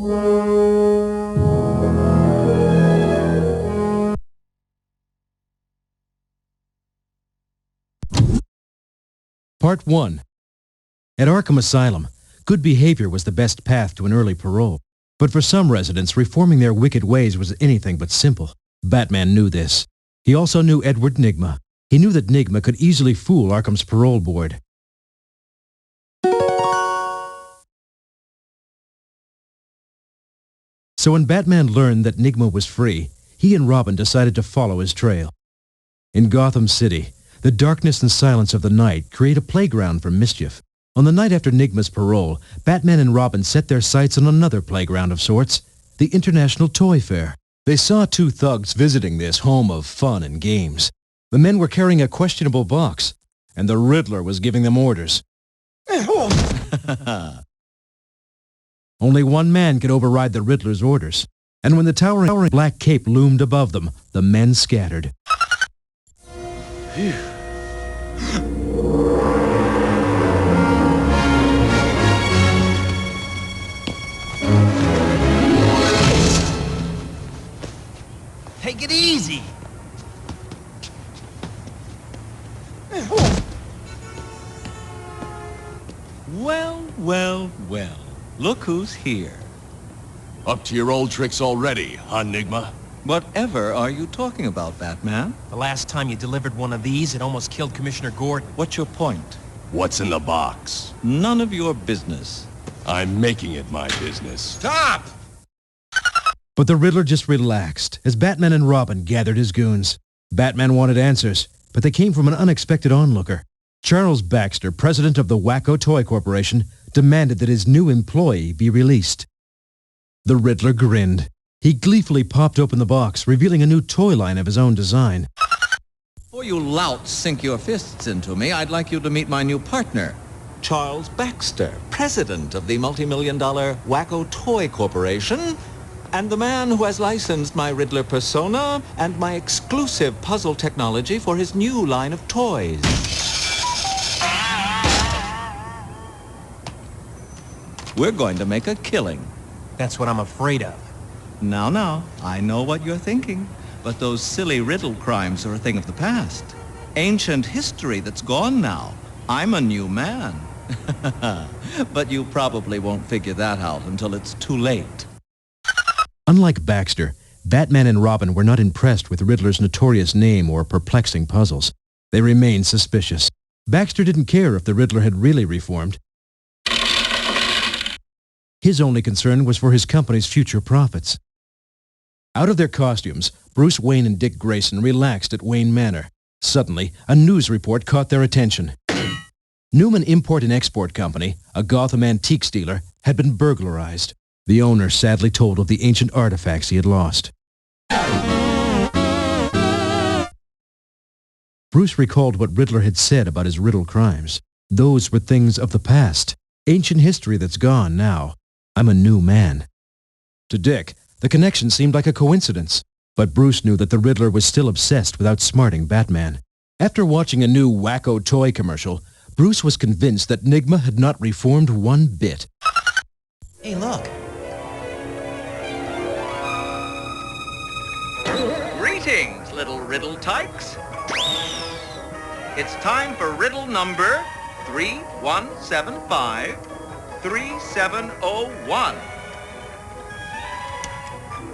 Part 1. At Arkham Asylum, good behavior was the best path to an early parole. But for some residents, reforming their wicked ways was anything but simple. Batman knew this. He also knew Edward Nygma. He knew that Nygma could easily fool Arkham's parole board. So when Batman learned that Nygma was free, he and Robin decided to follow his trail. In Gotham City, the darkness and silence of the night create a playground for mischief. On the night after Nygma's parole, Batman and Robin set their sights on another playground of sorts, the International Toy Fair. They saw two thugs visiting this home of fun and games. The men were carrying a questionable box, and the Riddler was giving them orders. Only one man could override the Riddler's orders, and when the towering black cape loomed above them, the men scattered. Phew. Take it easy. Well, well, well. Look who's here. Up to your old tricks already, huh, Nygma? Whatever are you talking about, Batman? The last time you delivered one of these, it almost killed Commissioner Gordon. What's your point? What's in the box? None of your business. I'm making it my business. Stop! But the Riddler just relaxed as Batman and Robin gathered his goons. Batman wanted answers, but they came from an unexpected onlooker. Charles Baxter, president of the Wacko Toy Corporation, demanded that his new employee be released. The Riddler grinned. He gleefully popped open the box, revealing a new toy line of his own design. Before you louts sink your fists into me, I'd like you to meet my new partner, Charles Baxter, president of the multi-million-dollar Wacko Toy Corporation, and the man who has licensed my Riddler persona and my exclusive puzzle technology for his new line of toys. We're going to make a killing. That's what I'm afraid of. Now, I know what you're thinking, but those silly riddle crimes are a thing of the past. Ancient history that's gone now. I'm a new man. But you probably won't figure that out until it's too late. Unlike Baxter, Batman and Robin were not impressed with Riddler's notorious name or perplexing puzzles. They remained suspicious. Baxter didn't care if the Riddler had really reformed. His only concern was for his company's future profits. Out of their costumes, Bruce Wayne and Dick Grayson relaxed at Wayne Manor. Suddenly, a news report caught their attention. Newman Import and Export Company, a Gotham antiques dealer, had been burglarized. The owner sadly told of the ancient artifacts he had lost. Bruce recalled what Riddler had said about his riddle crimes. Those were things of the past, ancient history that's gone now. I'm a new man. To Dick, the connection seemed like a coincidence, but Bruce knew that the Riddler was still obsessed with outsmarting Batman. After watching a new Wacko toy commercial, Bruce was convinced that Nygma had not reformed one bit. Hey, look. Greetings, little riddle tykes. It's time for riddle number 3175-3701.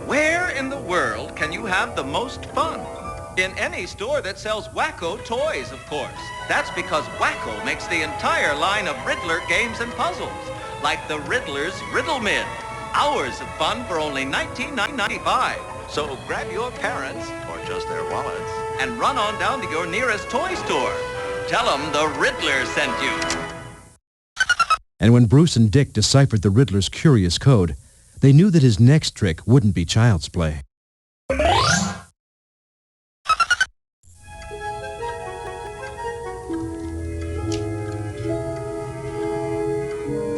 Where in the world can you have the most fun? In any store that sells Wacko toys, of course. That's because Wacko makes the entire line of Riddler games and puzzles, like the Riddler's Riddle Mid. Hours of fun for only $19.95. So grab your parents, or just their wallets, and run on down to your nearest toy store. Tell them the Riddler sent you. And when Bruce and Dick deciphered the Riddler's curious code, they knew that his next trick wouldn't be child's play.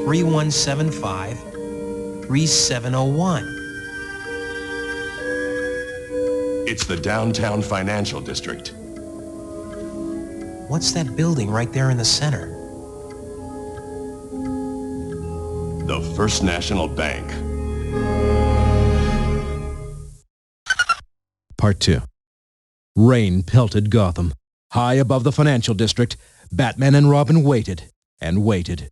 3175-3701. It's the downtown financial district. What's that building right there in the center? The First National Bank. Part 2. Rain pelted Gotham. High above the financial district, Batman and Robin waited and waited.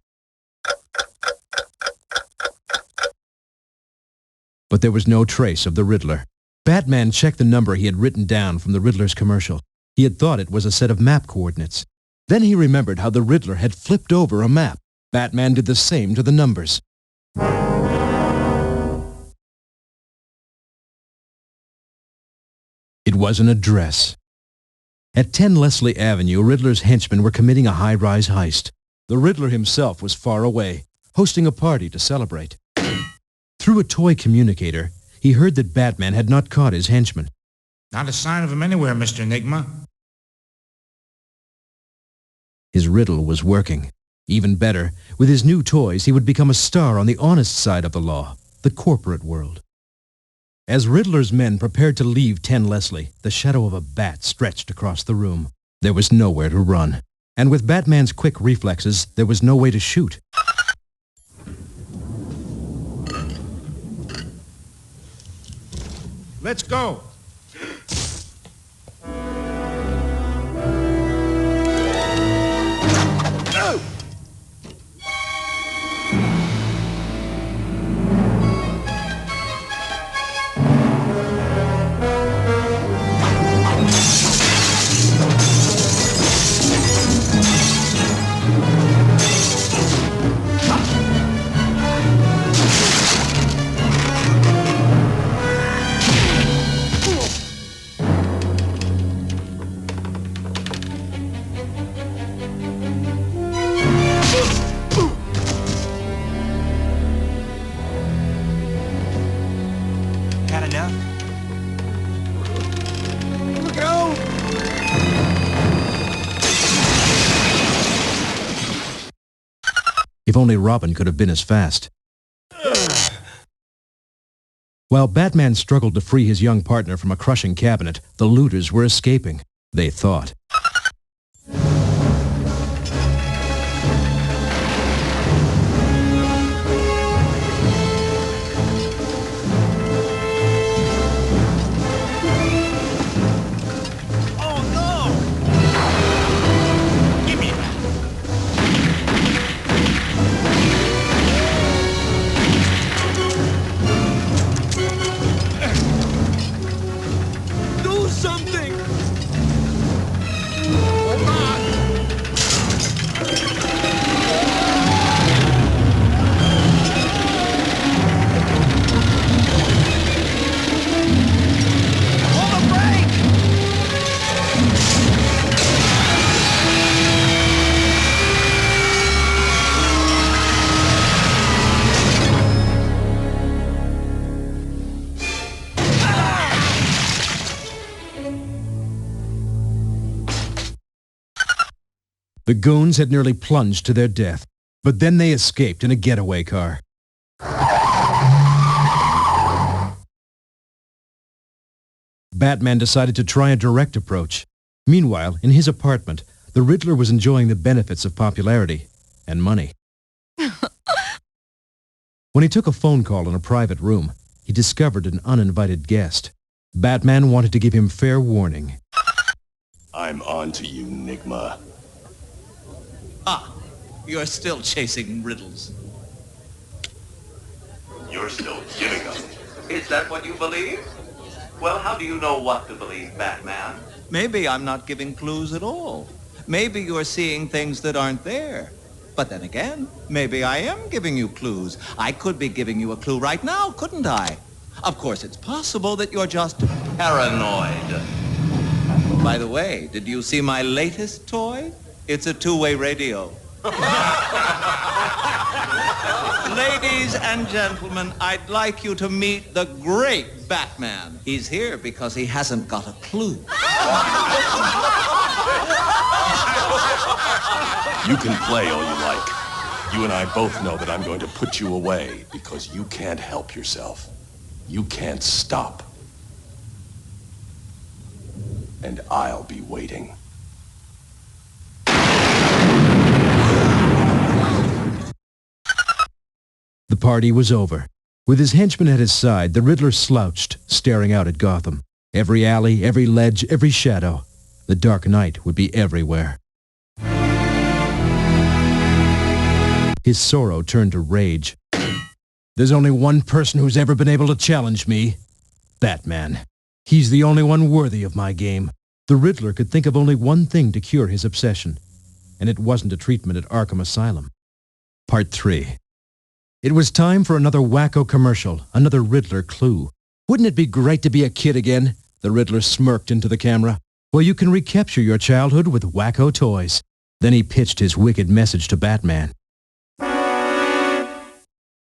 But there was no trace of the Riddler. Batman checked the number he had written down from the Riddler's commercial. He had thought it was a set of map coordinates. Then he remembered how the Riddler had flipped over a map. Batman did the same to the numbers. It was an address. At 10 Leslie Avenue, Riddler's henchmen were committing a high-rise heist. The Riddler himself was far away, hosting a party to celebrate. Through a toy communicator, he heard that Batman had not caught his henchmen. Not a sign of him anywhere, Mr. Enigma. His riddle was working. Even better, with his new toys, he would become a star on the honest side of the law, the corporate world. As Riddler's men prepared to leave 10 Leslie, the shadow of a bat stretched across the room. There was nowhere to run. And with Batman's quick reflexes, there was no way to shoot. Let's go. Had enough? Look out! If only Robin could have been as fast. While Batman struggled to free his young partner from a crushing cabinet, the looters were escaping, they thought. The goons had nearly plunged to their death, but then they escaped in a getaway car. Batman decided to try a direct approach. Meanwhile, in his apartment, the Riddler was enjoying the benefits of popularity and money. When he took a phone call in a private room, he discovered an uninvited guest. Batman wanted to give him fair warning. I'm on to you, Enigma. Ah, you're still chasing riddles. You're still giving them. Is that what you believe? Well, how do you know what to believe, Batman? Maybe I'm not giving clues at all. Maybe you're seeing things that aren't there. But then again, maybe I am giving you clues. I could be giving you a clue right now, couldn't I? Of course, it's possible that you're just paranoid. By the way, did you see my latest toy? It's a two-way radio. Ladies and gentlemen, I'd like you to meet the great Batman. He's here because he hasn't got a clue. You can play all you like. You and I both know that I'm going to put you away because you can't help yourself. You can't stop. And I'll be waiting. The party was over. With his henchmen at his side, the Riddler slouched, staring out at Gotham. Every alley, every ledge, every shadow. The dark night would be everywhere. His sorrow turned to rage. There's only one person who's ever been able to challenge me. Batman. He's the only one worthy of my game. The Riddler could think of only one thing to cure his obsession, and it wasn't a treatment at Arkham Asylum. Part 3. It was time for another wacko commercial, another Riddler clue. Wouldn't it be great to be a kid again? The Riddler smirked into the camera. Well, you can recapture your childhood with wacko toys. Then he pitched his wicked message to Batman.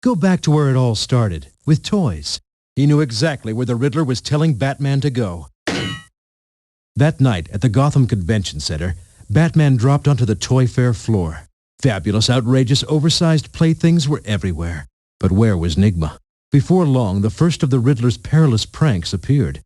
Go back to where it all started, with toys. He knew exactly where the Riddler was telling Batman to go. That night at the Gotham Convention Center, Batman dropped onto the Toy Fair floor. Fabulous, outrageous, oversized playthings were everywhere. But where was Nigma? Before long, the first of the Riddler's perilous pranks appeared.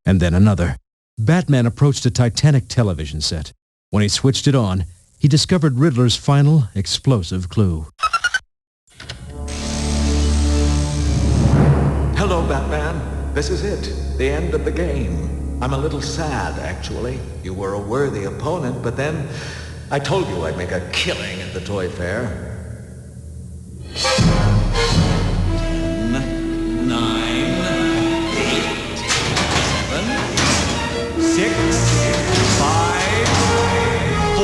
And then another. Batman approached a Titanic television set. When he switched it on, he discovered Riddler's final, explosive clue. Hello, Batman. This is it. The end of the game. I'm a little sad, actually. You were a worthy opponent, but then I told you I'd make a killing at the Toy Fair. 10, 9, 8, 7, 6, 5, 4,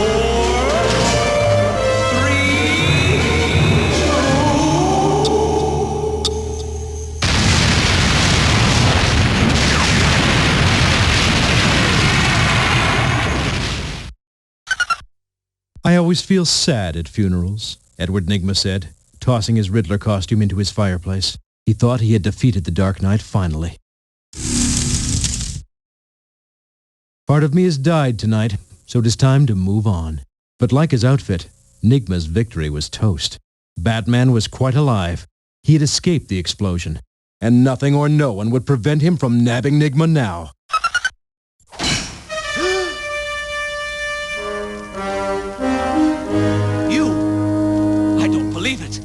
3, 2... I always feel sad at funerals, Edward Nigma said, tossing his Riddler costume into his fireplace. He thought he had defeated the Dark Knight finally. Part of me has died tonight, so it is time to move on. But like his outfit, Nigma's victory was toast. Batman was quite alive. He had escaped the explosion, and nothing or no one would prevent him from nabbing Nigma now. You! I don't believe it.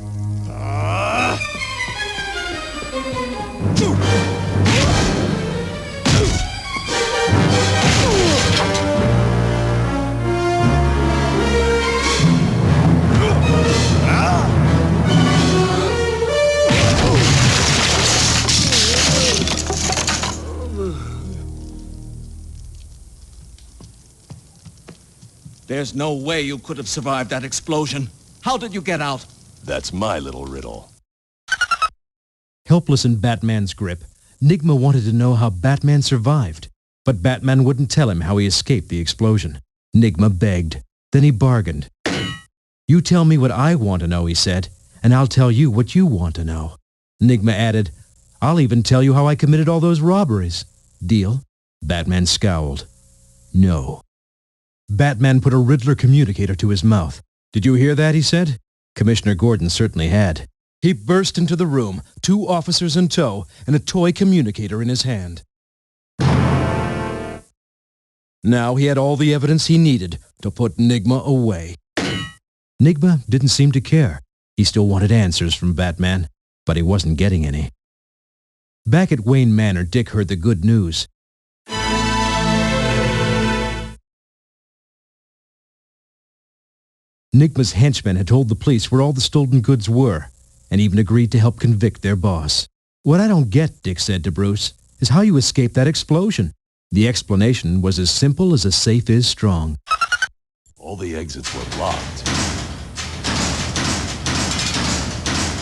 There's no way you could have survived that explosion. How did you get out? That's my little riddle. Helpless in Batman's grip, Nigma wanted to know how Batman survived. But Batman wouldn't tell him how he escaped the explosion. Nigma begged. Then he bargained. You tell me what I want to know, he said, and I'll tell you what you want to know. Nigma added, I'll even tell you how I committed all those robberies. Deal? Batman scowled. No. Batman put a Riddler communicator to his mouth. Did you hear that, he said. Commissioner Gordon certainly had. He burst into the room, 2 officers in tow, and a toy communicator in his hand. Now he had all the evidence he needed to put Nigma away. Nigma didn't seem to care. He still wanted answers from Batman, but he wasn't getting any. Back at Wayne Manor, Dick heard the good news. Nigma's henchmen had told the police where all the stolen goods were, and even agreed to help convict their boss. What I don't get, Dick said to Bruce, is how you escaped that explosion. The explanation was as simple as a safe is strong. All the exits were locked.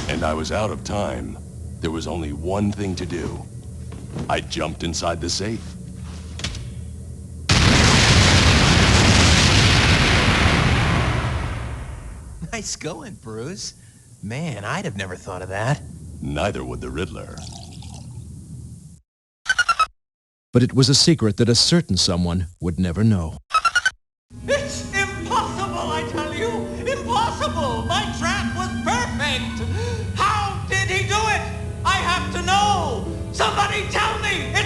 And I was out of time. There was only one thing to do. I jumped inside the safe. Nice going, Bruce. Man, I'd have never thought of that. Neither would the Riddler. But it was a secret that a certain someone would never know. It's impossible, I tell you! Impossible! My trap was perfect! How did he do it? I have to know! Somebody tell me! It's